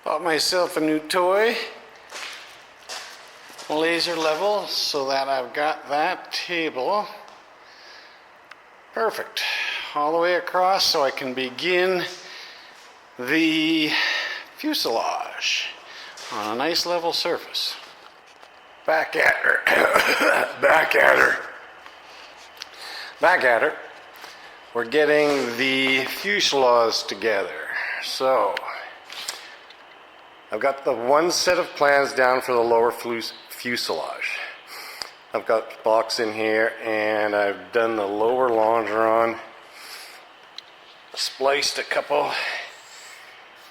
Bought myself a new toy, laser level, so that I've got that table perfect all the way across, so I can begin the fuselage on a nice level surface. Back at her. Back at her. Back at her. We're getting the fuselage together. So I've got the one set of plans down for the lower fuselage. I've got blocks in here, and I've done the lower longeron, spliced a couple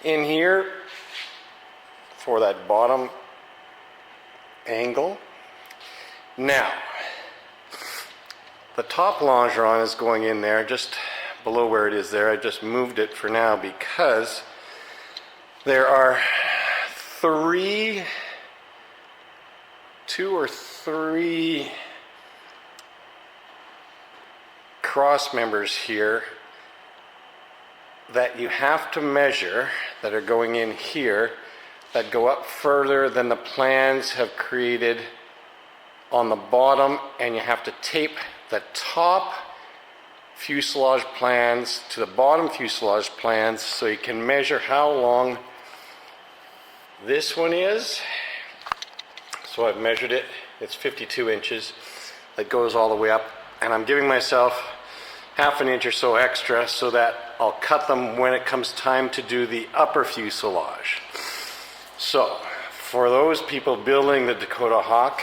in here for that bottom angle. Now, the top longeron is going in there just below where it is there. I just moved it for now because there are two or three cross members here that you have to measure that are going in here that go up further than the plans have created on the bottom, and you have to tape the top fuselage plans to the bottom fuselage plans so you can measure how long this one is. So I've measured it. It's 52 inches. That goes all the way up, and I'm giving myself half an inch or so extra so that I'll cut them when it comes time to do the upper fuselage. So for those people building the Dakota Hawk,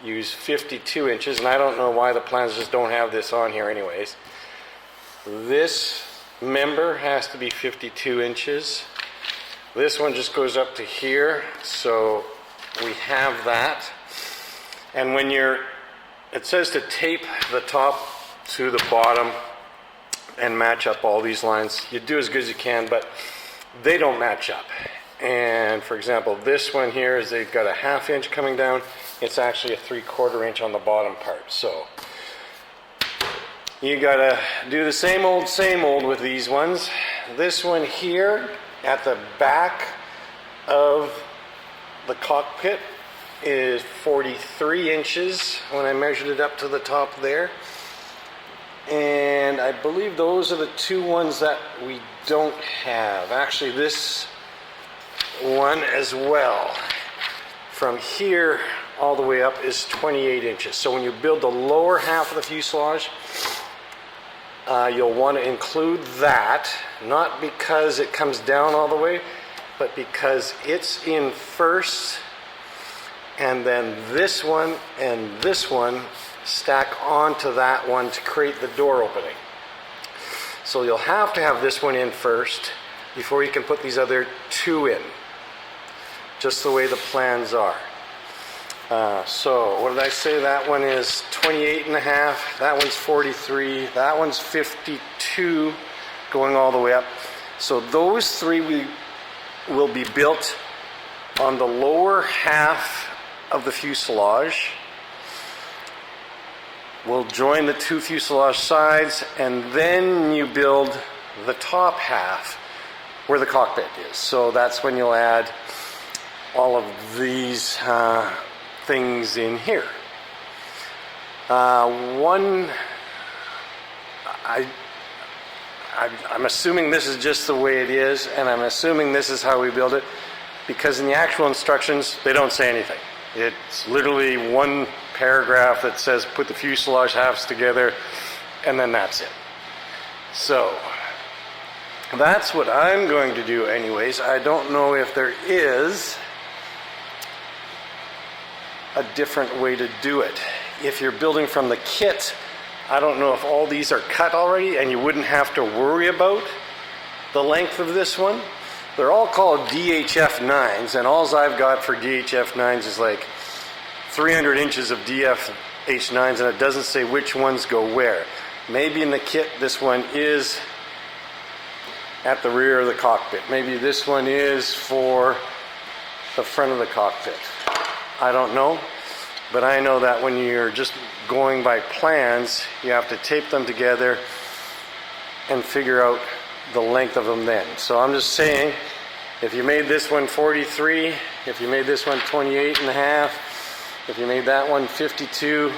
use 52 inches, and I don't know why the plans just don't have this on here anyways. This member has to be 52 inches. This one just goes up to here, so we have that. And when it says to tape the top to the bottom and match up all these lines. You do as good as you can, but they don't match up. And for example, this one here is they've got a ½ inch coming down. It's actually a 3/4 inch on the bottom part. So you gotta do the same old with these ones. This one here at the back of the cockpit is 43 inches when I measured it up to the top there. And I believe those are the two ones that we don't have. Actually, this one as well, from here all the way up, is 28 inches. So when you build the lower half of the fuselage, you'll want to include that, not because it comes down all the way, but because it's in first, and then this one and this one stack onto that one to create the door opening. So you'll have to have this one in first before you can put these other two in, just the way the plans are. So what did I say? That one is 28.5, that one's 43, that one's 52, going all the way up. So those three will be built on the lower half of the fuselage. We'll join the two fuselage sides, and then you build the top half where the cockpit is. So that's when you'll add all of these things in here. I'm assuming this is just the way it is, and I'm assuming this is how we build it, because in the actual instructions they don't say anything. It's literally one paragraph that says put the fuselage halves together, and then that's it. So that's what I'm going to do anyways. I don't know if there is a different way to do it. If you're building from the kit, I don't know if all these are cut already and you wouldn't have to worry about the length of this one. They're all called DHF 9s, and all I've got for DHF 9s is like 300 inches of DHF 9s, and it doesn't say which ones go where. Maybe in the kit this one is at the rear of the cockpit. Maybe this one is for the front of the cockpit. I don't know, but I know that when you're just going by plans, you have to tape them together and figure out the length of them then. So I'm just saying If you made this one 43, if you made this one 28 and a half, if you made that one 52,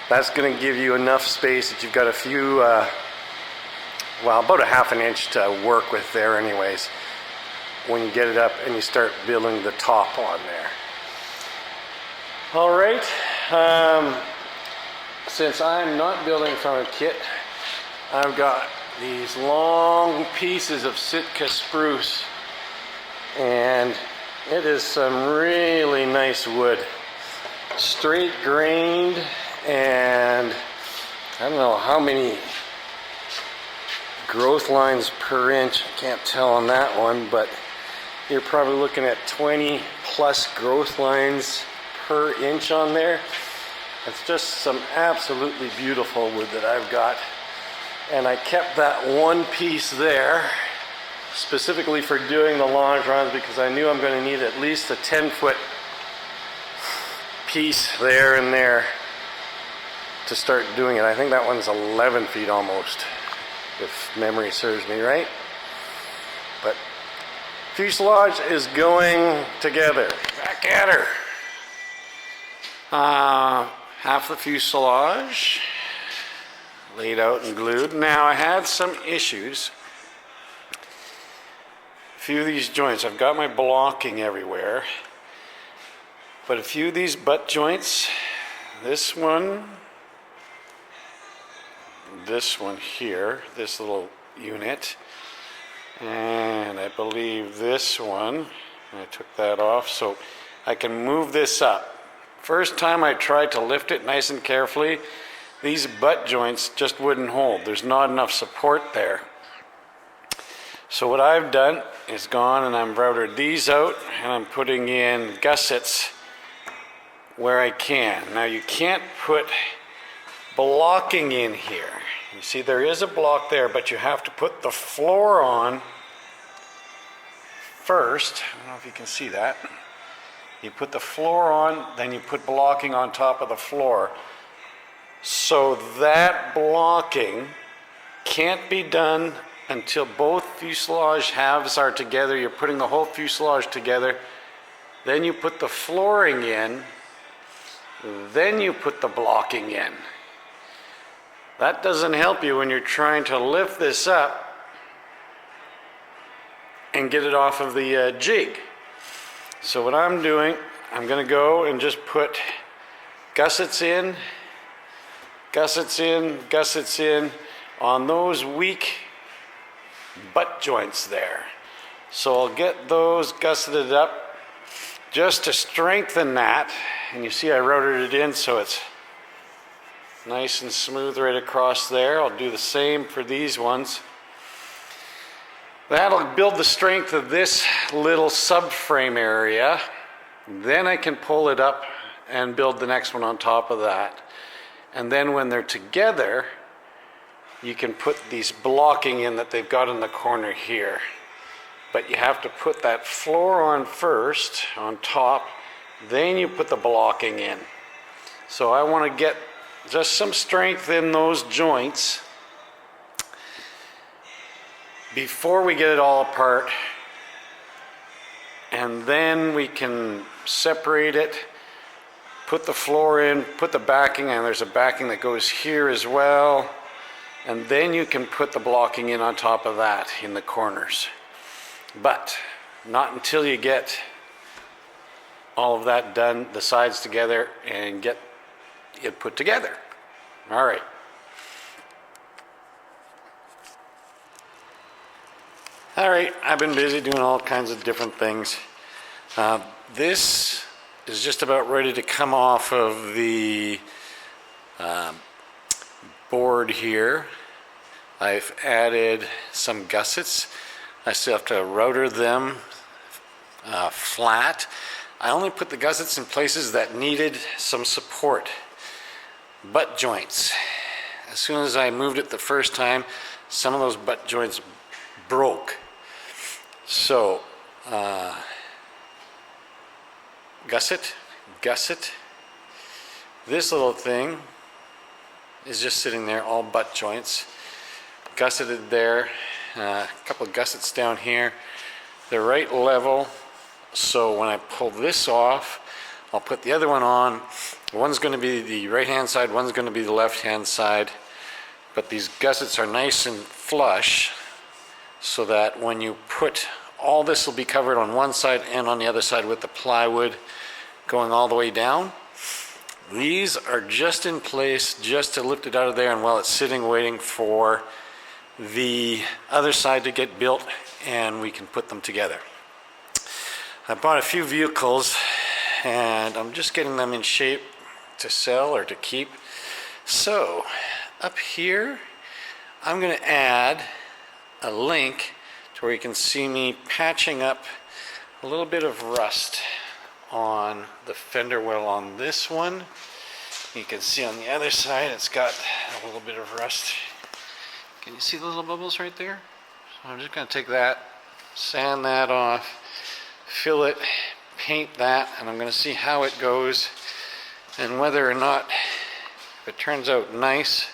that's going to give you enough space that you've got a few, well, about a half an inch to work with there anyways, when you get it up and you start building the top on there. All right, since I'm not building from a kit, I've got these long pieces of Sitka spruce, and it is some really nice wood, straight grained, and I don't know how many growth lines per inch, I can't tell on that one, but you're probably looking at 20 plus growth lines per inch on there. It's just some absolutely beautiful wood that I've got, and I kept that one piece there specifically for doing the longerons because I knew I'm going to need at least a 10-foot piece there and there to start doing it. I think that one's 11 feet almost, if memory serves me right. But fuselage is going together. Back at her. Half the fuselage laid out and glued. Now I had some issues. A few of these joints, I've got my blocking everywhere, but a few of these butt joints, this one here, this little unit, and I believe this one, I took that off so I can move this up. First time I tried to lift it nice and carefully, these butt joints just wouldn't hold. There's not enough support there. So what I've done is gone and I've routed these out and I'm putting in gussets where I can. Now you can't put blocking in here. You see there is a block there, but you have to put the floor on first. I don't know if you can see that. You put the floor on, then you put blocking on top of the floor. So that blocking can't be done until both fuselage halves are together. You're putting the whole fuselage together. Then you put the flooring in. Then you put the blocking in. That doesn't help you when you're trying to lift this up and get it off of the jig. So what I'm doing, I'm going to go and just put gussets in, gussets in, gussets in on those weak butt joints there. So I'll get those gusseted up just to strengthen that. And you see I routed it in so it's nice and smooth right across there. I'll do the same for these ones. That'll build the strength of this little subframe area. Then I can pull it up and build the next one on top of that. And then when they're together, you can put these blocking in that they've got in the corner here. But you have to put that floor on first, on top, then you put the blocking in. So I want to get just some strength in those joints before we get it all apart, and then we can separate it, put the floor in, put the backing, and there's a backing that goes here as well, and then you can put the blocking in on top of that in the corners. But not until you get all of that done, the sides together, and get it put together. All right. All right, I've been busy doing all kinds of different things. This is just about ready to come off of the board here. I've added some gussets. I still have to router them flat. I only put the gussets in places that needed some support. Butt joints. As soon as I moved it the first time, some of those butt joints broke. So, gusset. This little thing is just sitting there, all butt joints. Gusseted there, a couple of gussets down here. they're right level. So when I pull this off, I'll put the other one on. One's going to be the right-hand side, one's going to be the left-hand side. But these gussets are nice and flush so that when you put, all this will be covered on one side and on the other side with the plywood going all the way down. These are just in place just to lift it out of there, and while it's sitting waiting for the other side to get built and we can put them together. I bought a few vehicles and I'm just getting them in shape to sell or to keep. So up here I'm going to add a link to where you can see me patching up a little bit of rust on the fender well on this one. You can see on the other side it's got a little bit of rust. Can you see the little bubbles right there? So I'm just going to take that, sand that off, fill it, paint that, and I'm going to see how it goes and whether or not, if it turns out nice.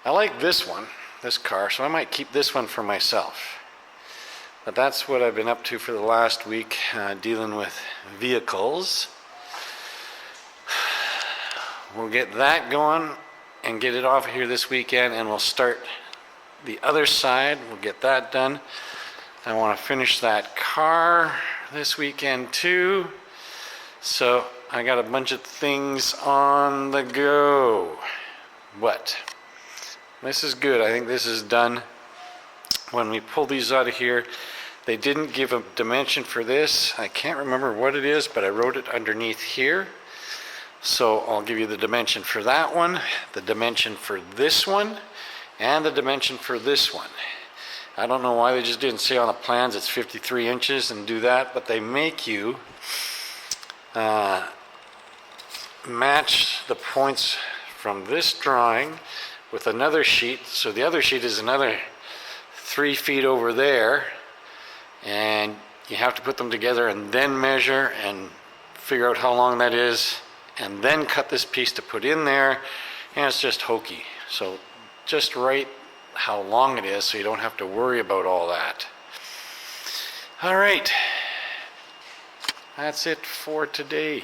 I like this one, this car, so I might keep this one for myself. But that's what I've been up to for the last week, dealing with vehicles. We'll get that going and get it off here this weekend, and we'll start the other side. We'll get that done. I want to finish that car this weekend too. So I got a bunch of things on the go. But this is good. I think this is done. When we pull these out of here, they didn't give a dimension for this. I can't remember what it is, but I wrote it underneath here. So I'll give you the dimension for that one, the dimension for this one, and the dimension for this one. I don't know why they just didn't say on the plans it's 53 inches and do that, but they make you match the points from this drawing with another sheet. So the other sheet is another 3 feet over there, and you have to put them together and then measure and figure out how long that is, and then cut this piece to put in there, and it's just hokey. So just write how long it is so you don't have to worry about all that. All right, that's it for today.